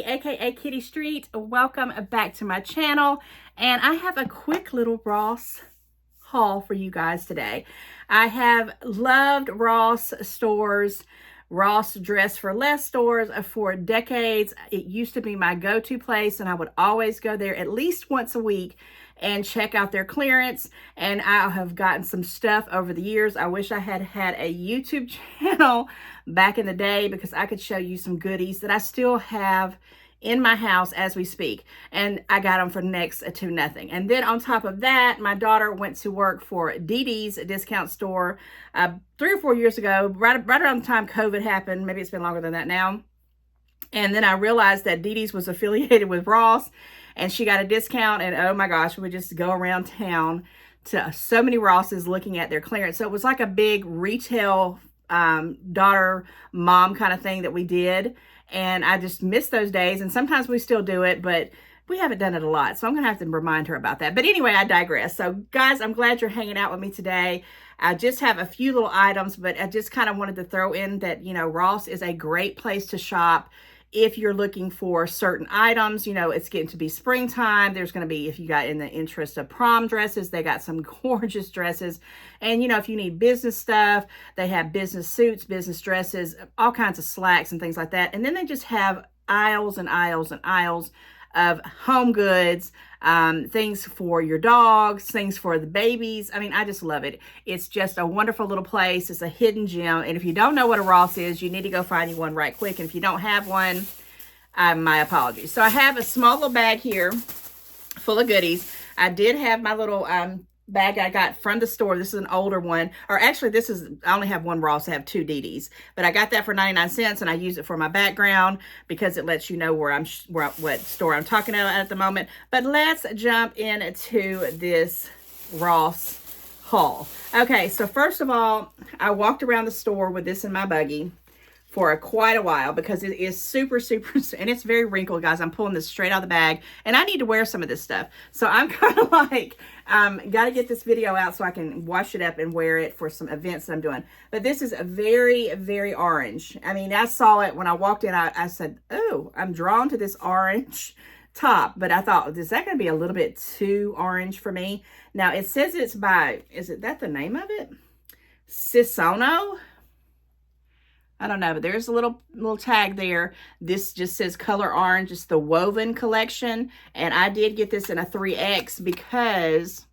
aka Kitty Street. Welcome back to my channel, and I have a quick little Ross haul for you guys today. I have loved Ross stores, Ross Dress for Less stores for decades. It used to be my go-to place, and I would always go there at least once a week and check out their clearance. And I have gotten some stuff over the years. I wish I had had a YouTube channel back in the day, because I could show you some goodies that I still have in my house as we speak. And I got them for next to nothing. And then on top of that, my daughter went to work for Dee Dee's discount store 3 or 4 years ago, right around the time COVID happened. Maybe it's been longer than that now. And then I realized that Dee Dee's was affiliated with Ross, and she got a discount. And oh my gosh, we would just go around town to so many Rosses looking at their clearance. So it was like a big retail daughter mom kind of thing that we did. And I just miss those days. And sometimes we still do it, but we haven't done it a lot. So I'm going to have to remind her about that. But anyway, I digress. So guys, I'm glad you're hanging out with me today. I just have a few little items, but I just kind of wanted to throw in that, you know, Ross is a great place to shop if you're looking for certain items. You know, it's getting to be springtime. There's going to be, if you got in the interest of prom dresses, they got some gorgeous dresses. And, you know, if you need business stuff, they have business suits, business dresses, all kinds of slacks and things like that. And then they just have aisles and aisles and aisles of home goods, things for your dogs, things for the babies. I mean, I just love it. It's just a wonderful little place. It's a hidden gem. And if you don't know what a Ross is, you need to go find you one right quick. And if you don't have one, my apologies. So I have a small little bag here full of goodies. I did have my little bag I got from the store. This is an older one, or actually this is, I only have one Ross. I have 2 Dee Dee's, but I got that for 99 cents, and I use it for my background because it lets you know where what store I'm talking about at the moment. But let's jump into this Ross haul. Okay, so first of all, I walked around the store with this in my buggy for quite a while because it is super, and it's very wrinkled, guys. I'm pulling this straight out of the bag, and I need to wear some of this stuff. So I'm kind of like, got to get this video out so I can wash it up and wear it for some events that I'm doing. But this is a very, very orange. I mean, I saw it when I walked in. I said, oh, I'm drawn to this orange top. But I thought, is that going to be a little bit too orange for me? Now, it says it's by, is it that the name of it? Sisono? I don't know, but there's a little tag there. This just says color orange. It's the woven collection. And I did get this in a 3X because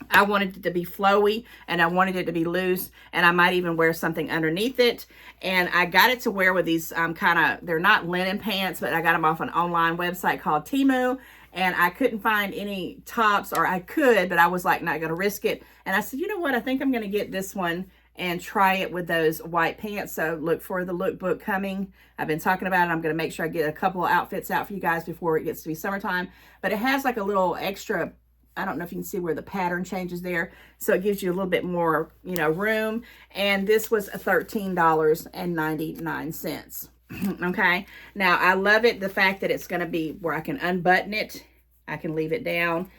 I wanted it to be flowy and I wanted it to be loose. And I might even wear something underneath it. And I got it to wear with these they're not linen pants, but I got them off an online website called Temu. And I couldn't find any tops, or I could, but I was like, not going to risk it. And I said, you know what? I think I'm going to get this one and try it with those white pants. So look for the lookbook coming. I've been talking about it. I'm going to make sure I get a couple of outfits out for you guys before it gets to be summertime. But it has like a little extra, I don't know if you can see where the pattern changes there. So it gives you a little bit more, you know, room. And this was $13.99. Okay. Now I love it. The fact that it's going to be where I can unbutton it. I can leave it down.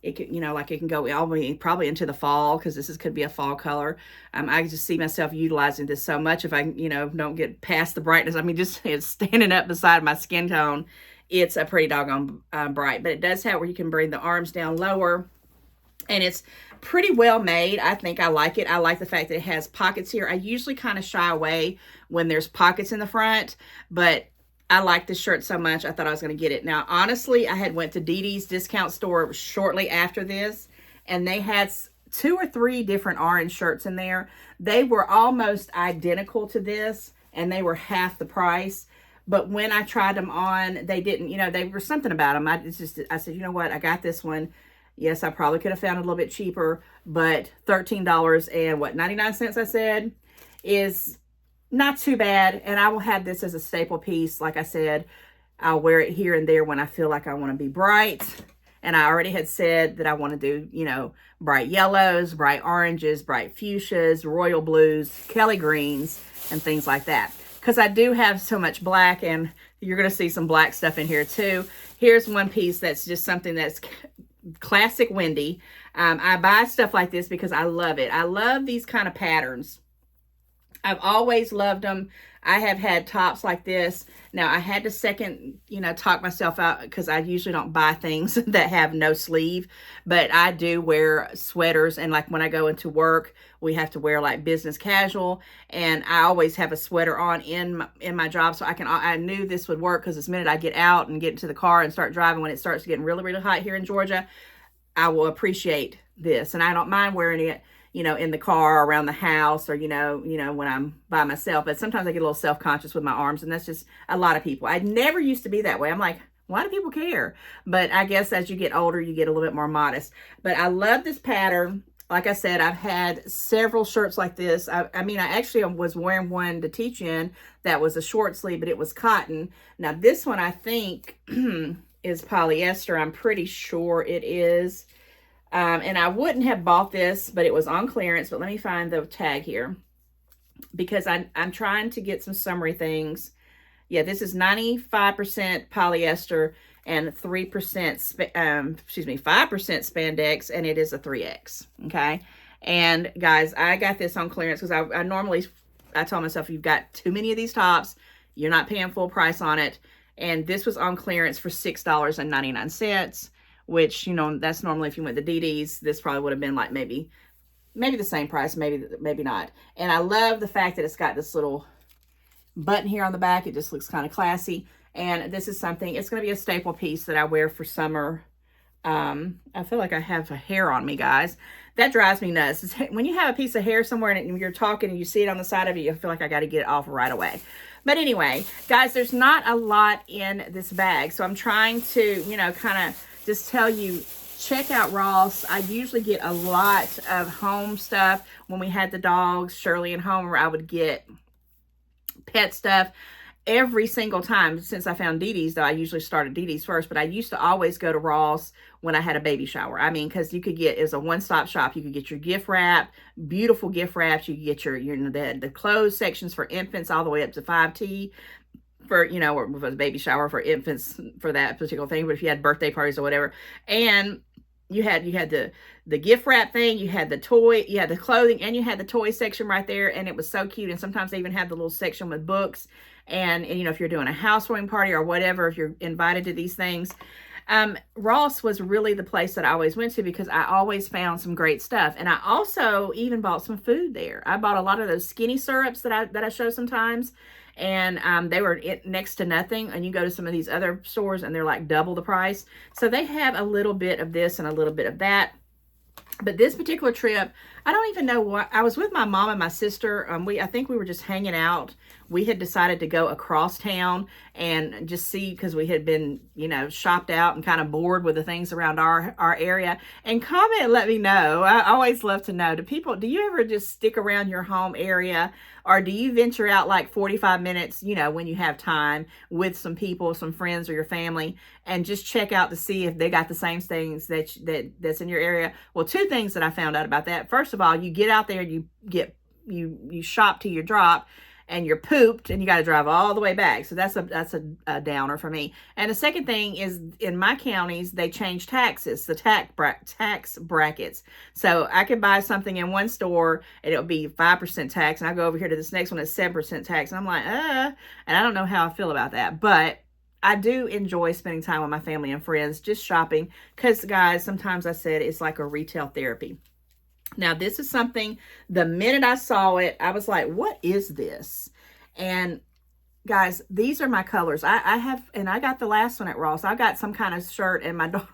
It could, you know, like it can go all the way probably into the fall, because could be a fall color. I just see myself utilizing this so much if I, you know, don't get past the brightness. I mean, just it's standing up beside my skin tone, it's a pretty doggone bright. But it does have where you can bring the arms down lower, and it's pretty well made. I think I like it. I like the fact that it has pockets here. I usually kind of shy away when there's pockets in the front, but I like this shirt so much, I thought I was going to get it. Now, honestly, I had went to Dee Dee's discount store shortly after this, and they had 2 or 3 different orange shirts in there. They were almost identical to this, and they were half the price. But when I tried them on, they didn't, you know, they were something about them. I said, you know what? I got this one. Yes, I probably could have found it a little bit cheaper, but $13.99 I said is not too bad. And I will have this as a staple piece. Like I said, I'll wear it here and there when I feel like I want to be bright. And I already had said that I want to do, you know, bright yellows, bright oranges, bright fuchsias, royal blues, Kelly greens, and things like that. Because I do have so much black, and you're going to see some black stuff in here too. Here's one piece that's just something that's classic Wendy. I buy stuff like this because I love it. I love these kind of patterns. I've always loved them. I have had tops like this. Now, I had to second, talk myself out because I usually don't buy things that have no sleeve, but I do wear sweaters. And like when I go into work, we have to wear like business casual. And I always have a sweater on in my job. So I knew this would work because the minute I get out and get into the car and start driving, when it starts getting really, really hot here in Georgia, I will appreciate this. And I don't mind wearing it, in the car, around the house, or, when I'm by myself. But sometimes I get a little self-conscious with my arms, and that's just a lot of people. I never used to be that way. I'm like, why do people care? But I guess as you get older, you get a little bit more modest. But I love this pattern. Like I said, I've had several shirts like this. I actually was wearing one to teach in that was a short sleeve, but it was cotton. Now this one I think is polyester. I'm pretty sure it is. And I wouldn't have bought this, but it was on clearance. But let me find the tag here because I'm trying to get some summery things. Yeah, this is 95% polyester and 5% spandex, and it is a 3X, okay? And guys, I got this on clearance because I told myself, you've got too many of these tops, you're not paying full price on it. And this was on clearance for $6.99, which, that's normally if you went to DD's, this probably would have been like maybe the same price, maybe not. And I love the fact that it's got this little button here on the back. It just looks kind of classy. And this is something, it's going to be a staple piece that I wear for summer. I feel like I have a hair on me, guys. That drives me nuts. When you have a piece of hair somewhere and you're talking and you see it on the side of you, I feel like I got to get it off right away. But anyway, guys, there's not a lot in this bag. So I'm trying to, kind of just tell you, check out Ross. I usually get a lot of home stuff. When we had the dogs, Shirley and Homer, I would get pet stuff every single time since I found DD's, though I usually start at DD's first, but I used to always go to Ross when I had a baby shower. I mean, because you could get, it was a one-stop shop. You could get your gift wrap, beautiful gift wraps. You could get your the clothes sections for infants all the way up to 5T for, or if it was a baby shower for infants for that particular thing, but if you had birthday parties or whatever. And you had the gift wrap thing, you had the toy, you had the clothing, and you had the toy section right there, and it was so cute. And sometimes they even had the little section with books. And if you're doing a housewarming party or whatever, if you're invited to these things, Ross was really the place that I always went to because I always found some great stuff. And I also even bought some food there. I bought a lot of those skinny syrups that I show sometimes. And they were next to nothing. And you go to some of these other stores and they're like double the price. So they have a little bit of this and a little bit of that. But this particular trip, I don't even know what, I was with my mom and my sister. I think we were just hanging out. We had decided to go across town and just see, because we had been, shopped out and kind of bored with the things around our area. And comment and let me know. I always love to know, do you ever just stick around your home area, or do you venture out like 45 minutes, when you have time with some people, some friends or your family, and just check out to see if they got the same things that's in your area? Well, two things that I found out about that. First of all, you get out there, you shop till you drop, and you're pooped, and you got to drive all the way back. So that's a downer for me. And the second thing is, in my counties, they change taxes, the tax brackets. So I could buy something in one store, and it'll be 5% tax, and I go over here to this next one, it's 7% tax, and I'm like, and I don't know how I feel about that. But I do enjoy spending time with my family and friends, just shopping, because, guys, sometimes I said it's like a retail therapy. Now, this is something, the minute I saw it, I was like, what is this? And guys, these are my colors. I got the last one at Ross. I got some kind of shirt, and my daughter,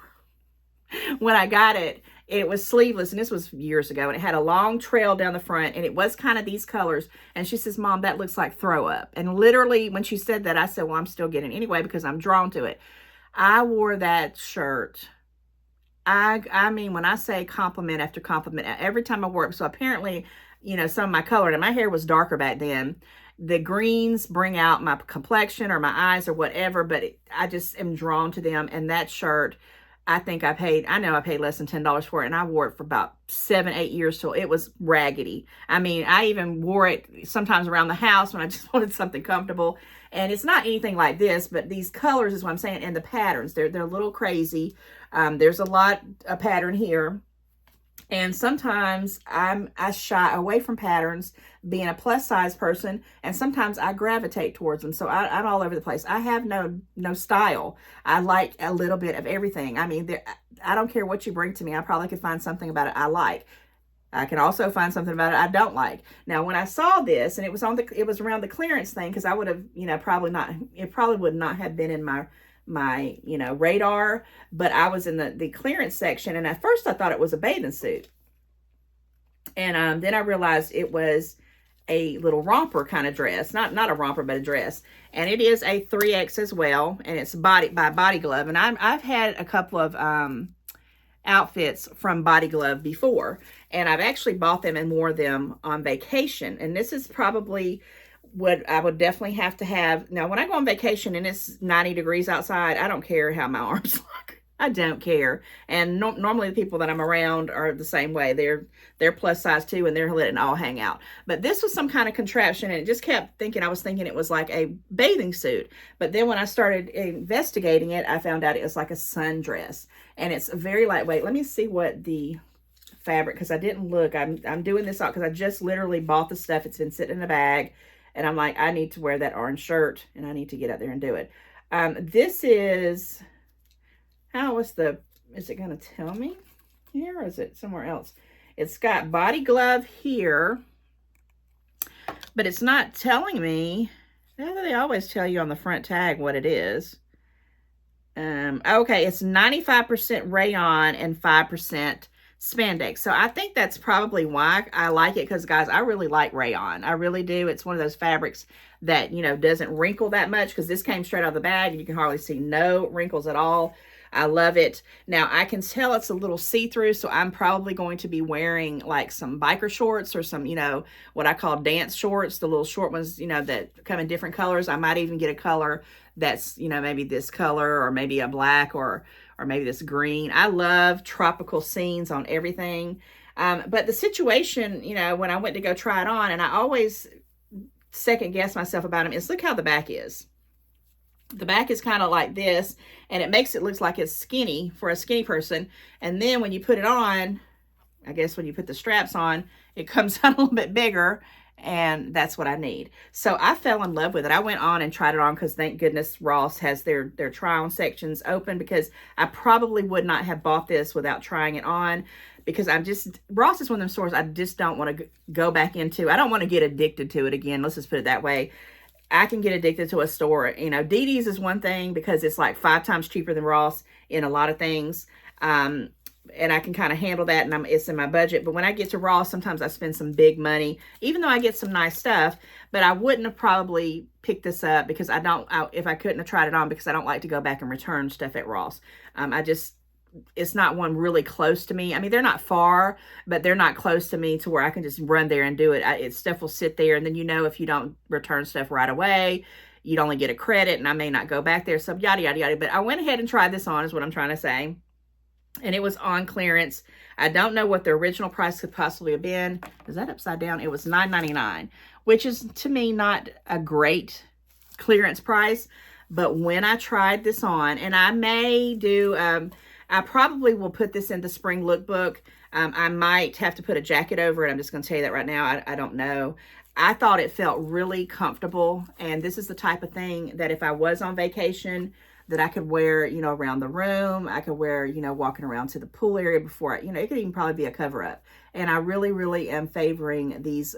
when I got it, it was sleeveless, and this was years ago, and it had a long trail down the front, and it was kind of these colors. And she says, Mom, that looks like throw up. And literally, when she said that, I said, well, I'm still getting it anyway because I'm drawn to it. I wore that shirt. I mean, when I say compliment after compliment, every time I wore it. So apparently, some of my color, and my hair was darker back then. The greens bring out my complexion or my eyes or whatever, but I just am drawn to them. And that shirt, I know I paid less than $10 for it, and I wore it for about 7-8 years till it was raggedy. I mean, I even wore it sometimes around the house when I just wanted something comfortable. And it's not anything like this, but these colors is what I'm saying, and the patterns, they're a little crazy. There's a pattern here. And sometimes I shy away from patterns being a plus size person, and sometimes I gravitate towards them. So I'm all over the place. I have no style. I like a little bit of everything. I mean, I don't care what you bring to me. I probably could find something about it I like. I can also find something about it I don't like. Now, when I saw this, and it was around the clearance thing, because I would have, probably not, it probably would not have been in my radar, but I was in the clearance section, and at first I thought it was a bathing suit. And then I realized it was a little romper kind of dress, not a romper, but a dress. And it is a 3X as well, and it's by Body Glove. And I've had a couple of outfits from Body Glove before, and I've actually bought them and wore them on vacation. And this is probably what I would definitely have to have. Now, when I go on vacation and it's 90 degrees outside, I don't care how my arms look. I don't care. And normally the people that I'm around are the same way. They're plus size too, and they're letting it all hang out. But this was some kind of contraption, and it just kept thinking, I was thinking it was like a bathing suit. But then when I started investigating it, I found out it was like a sundress. And it's very lightweight. Let me see what the fabric, because I didn't look. I'm doing this out because I just literally bought the stuff. It's been sitting in a bag. And I'm like, I need to wear that orange shirt, and I need to get out there and do it. This is... is it going to tell me here, or is it somewhere else? It's got Body Glove here, but it's not telling me. They always tell you on the front tag what it is. Okay, it's 95% rayon and 5% spandex. So I think that's probably why I like it, because guys, I really like rayon. I really do. It's one of those fabrics that, doesn't wrinkle that much, because this came straight out of the bag and you can hardly see no wrinkles at all. I love it. Now, I can tell it's a little see-through, so I'm probably going to be wearing like some biker shorts or some, what I call dance shorts, the little short ones, that come in different colors. I might even get a color that's, maybe this color, or maybe a black, or maybe this green. I love tropical scenes on everything. But the situation, when I went to go try it on, and I always second guess myself about them, is look how the back is. The back is kind of like this, and it makes it look like it's skinny for a skinny person. And then when you put it on, I guess when you put the straps on, it comes out a little bit bigger, and that's what I need. So I fell in love with it. I went on and tried it on, because thank goodness Ross has their try-on sections open, because I probably would not have bought this without trying it on, because Ross is one of them stores I just don't want to go back into. I don't want to get addicted to it again. Let's just put it that way. I can get addicted to a store. DD's is one thing, because it's like 5 times cheaper than Ross in a lot of things. And I can kind of handle that, and it's in my budget. But when I get to Ross, sometimes I spend some big money, even though I get some nice stuff. But I wouldn't have probably picked this up, because if I couldn't have tried it on, because I don't like to go back and return stuff at Ross. It's not one really close to me. I mean, they're not far, but they're not close to me to where I can just run there and do it. Stuff will sit there, and then if you don't return stuff right away, you'd only get a credit, and I may not go back there, so yada, yada, yada. But I went ahead and tried this on, is what I'm trying to say. And it was on clearance. I don't know what the original price could possibly have been. Is that upside down? It was $9.99, which is, to me, not a great clearance price. But when I tried this on, and I may do... I probably will put this in the spring lookbook. I might have to put a jacket over it. I'm just going to tell you that right now. I don't know. I thought it felt really comfortable. And this is the type of thing that if I was on vacation, that I could wear, around the room. I could wear, walking around to the pool area before, it could even probably be a cover up. And I really, really am favoring these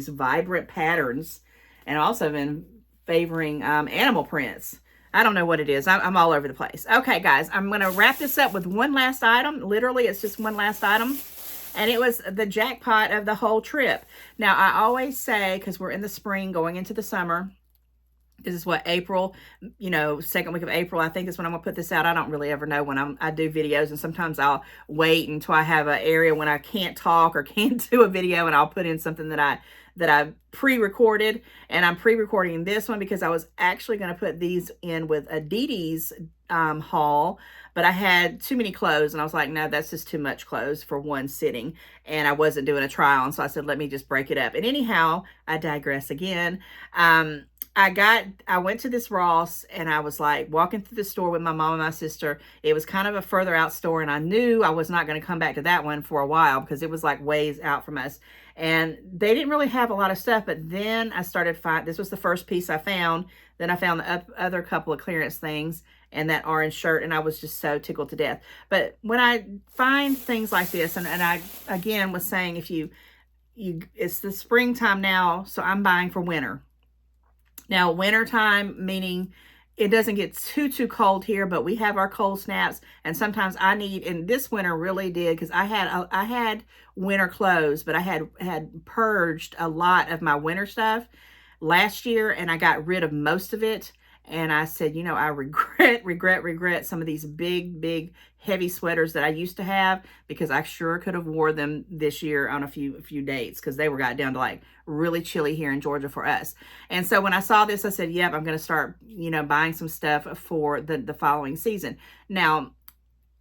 vibrant patterns, and also been favoring animal prints. I don't know what it is. I'm all over the place. Okay, guys, I'm going to wrap this up with one last item. Literally, it's just one last item. And it was the jackpot of the whole trip. Now, I always say, because we're in the spring going into the summer, this is what, April, second week of April, I think is when I'm going to put this out. I don't really ever know when I do videos, and sometimes I'll wait until I have an area when I can't talk or can't do a video, and I'll put in something that that I pre-recorded, and I'm pre-recording this one because I was actually going to put these in with a Dee Dee's haul, but I had too many clothes, and I was like, no, that's just too much clothes for one sitting, and I wasn't doing a try on, so I said, let me just break it up. And anyhow, I digress again. I went to this Ross, and I was like walking through the store with my mom and my sister. It was kind of a further out store, and I knew I was not going to come back to that one for a while because it was like ways out from us. And they didn't really have a lot of stuff, but then I started finding, this was the first piece I found. Then I found the other couple of clearance things and that orange shirt, and I was just so tickled to death. But when I find things like this, and I, again, was saying, if it's the springtime now, so I'm buying for winter. Now, wintertime, meaning it doesn't get too cold here, but we have our cold snaps, and sometimes I need, and this winter really did, because I had winter clothes, but I had purged a lot of my winter stuff last year, and I got rid of most of it. And I said, you know, I regret some of these big, heavy sweaters that I used to have, because I sure could have wore them this year on a few dates, because they got down to like really chilly here in Georgia for us. And so when I saw this, I said, yep, I'm going to start, you know, buying some stuff for the following season. Now,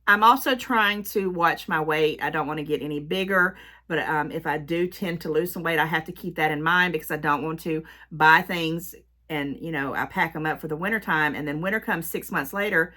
I'm also trying to watch my weight. I don't want to get any bigger, but if I do tend to lose some weight, I have to keep that in mind, because I don't want to buy things and, you know, I pack them up for the winter time, and then winter comes 6 months later,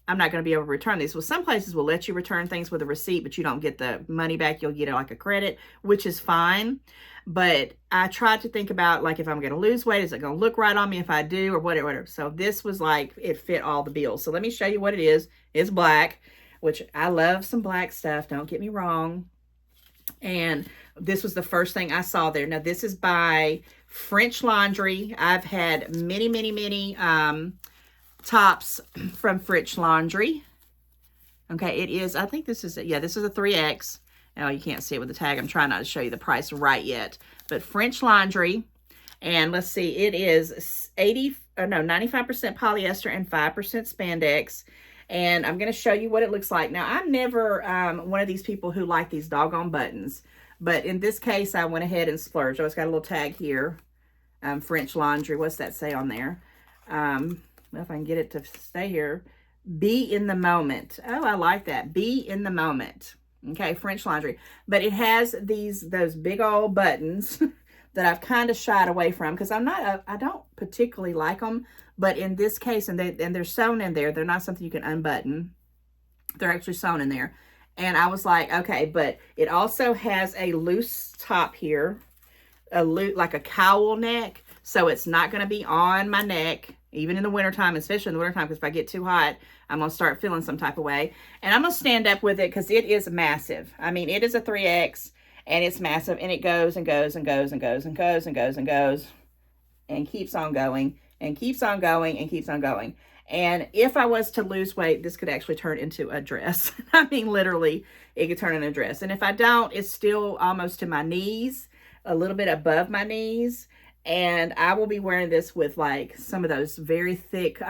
I'm not going to be able to return these. Well, some places will let you return things with a receipt, but you don't get the money back. You'll get it like a credit, which is fine. But I tried to think about, like, if I'm going to lose weight, is it going to look right on me if I do, or whatever. So this was like, it fit all the bills. So let me show you what it is. It's black, which I love some black stuff. Don't get me wrong. And this was the first thing I saw there. Now, this is by French Laundry. I've had many tops from French Laundry. Okay, it is, I think this is, yeah, this is a 3X. Oh, you can't see it with the tag. I'm trying not to show you the price right yet. But French Laundry. And let's see, it is 95% polyester and 5% spandex. And I'm going to show you what it looks like. Now, I'm never one of these people who like these doggone buttons. But in this case, I went ahead and splurged. Oh, it's got a little tag here. French Laundry. What's that say on there? Well, if I can get it to stay here. Be in the moment. Oh, I like that. Be in the moment. Okay, French Laundry. But it has those big old buttons that I've kind of shied away from, because I don't particularly like them. But in this case, and they're sewn in there. They're not something you can unbutton. They're actually sewn in there. And I was like, okay, but it also has a loose top here, like a cowl neck. So it's not going to be on my neck, even in the wintertime, especially in the wintertime, because if I get too hot, I'm going to start feeling some type of way. And I'm going to stand up with it because it is massive. I mean, it is a 3X, and it's massive, and it goes and goes and goes and goes and goes and goes and goes and keeps on going and keeps on going and keeps on going. And if I was to lose weight, this could actually turn into a dress. I mean, literally, it could turn into a dress. And if I don't, it's still almost to my knees, a little bit above my knees. And I will be wearing this with like some of those very thick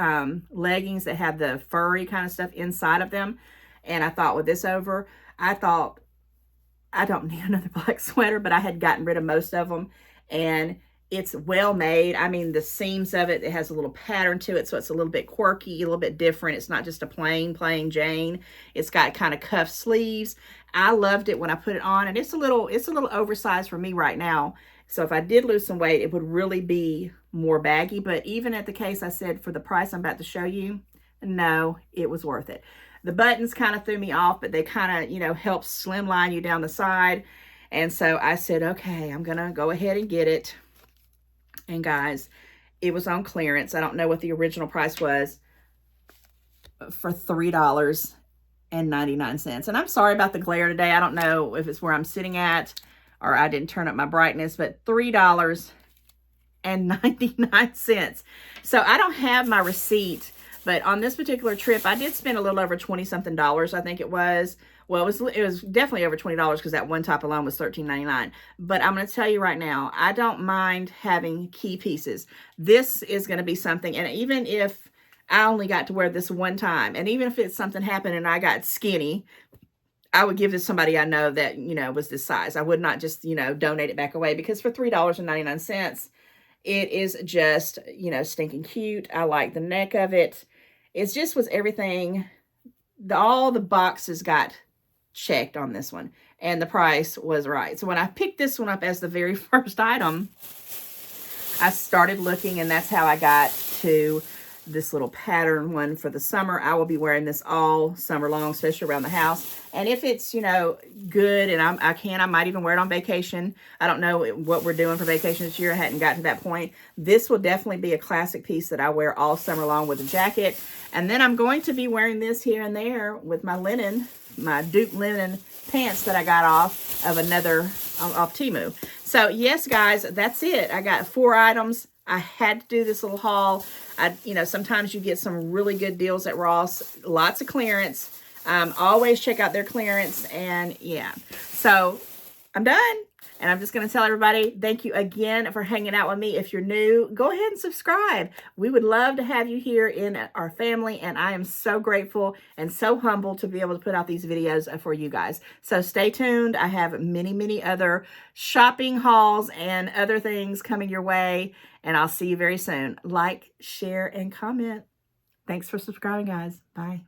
leggings that have the furry kind of stuff inside of them. And I thought with this over, I thought I don't need another black sweater, but I had gotten rid of most of them. And it's well made. I mean, the seams of it has a little pattern to it, so it's a little bit quirky, a little bit different. It's not just a plain Jane. It's got kind of cuff sleeves. I loved it when I put it on, and it's a little oversized for me right now. So if I did lose some weight, it would really be more baggy. But even at the case, I said, for the price I'm about to show you, no, it was worth it. The buttons kind of threw me off, but they kind of, you know, help slimline you down the side. And so I said, okay, I'm going to go ahead and get it. And guys, it was on clearance. I don't know what the original price was, for $3.99. And I'm sorry about the glare today. I don't know if it's where I'm sitting at or I didn't turn up my brightness, but $3.99. So I don't have my receipt, but on this particular trip, I did spend a little over $20-something, I think it was. Well, it was definitely over $20 because that one top alone was $13.99. But I'm going to tell you right now, I don't mind having key pieces. This is going to be something, and even if I only got to wear this one time, and even if it's something happened and I got skinny, I would give this to somebody I know that, was this size. I would not just, donate it back away, because for $3.99, it is just, stinking cute. I like the neck of it. It just was everything. All the boxes got checked on this one, and the price was right. So when I picked this one up as the very first item, I started looking, and that's how I got to this little pattern one for the summer. I will be wearing this all summer long, especially around the house. And if it's, good and I might even wear it on vacation. I don't know what we're doing for vacation this year. I hadn't gotten to that point. This will definitely be a classic piece that I wear all summer long with a jacket. And then I'm going to be wearing this here and there with my linen, my Duke linen pants that I got off of off Temu. So yes, guys, that's it. I got 4 items. I had to do this little haul. Sometimes you get some really good deals at Ross. Lots of clearance. Always check out their clearance. And yeah, so I'm done. And I'm just going to tell everybody, thank you again for hanging out with me. If you're new, go ahead and subscribe. We would love to have you here in our family. And I am so grateful and so humbled to be able to put out these videos for you guys. So stay tuned. I have many, many other shopping hauls and other things coming your way. And I'll see you very soon. Like, share, and comment. Thanks for subscribing, guys. Bye.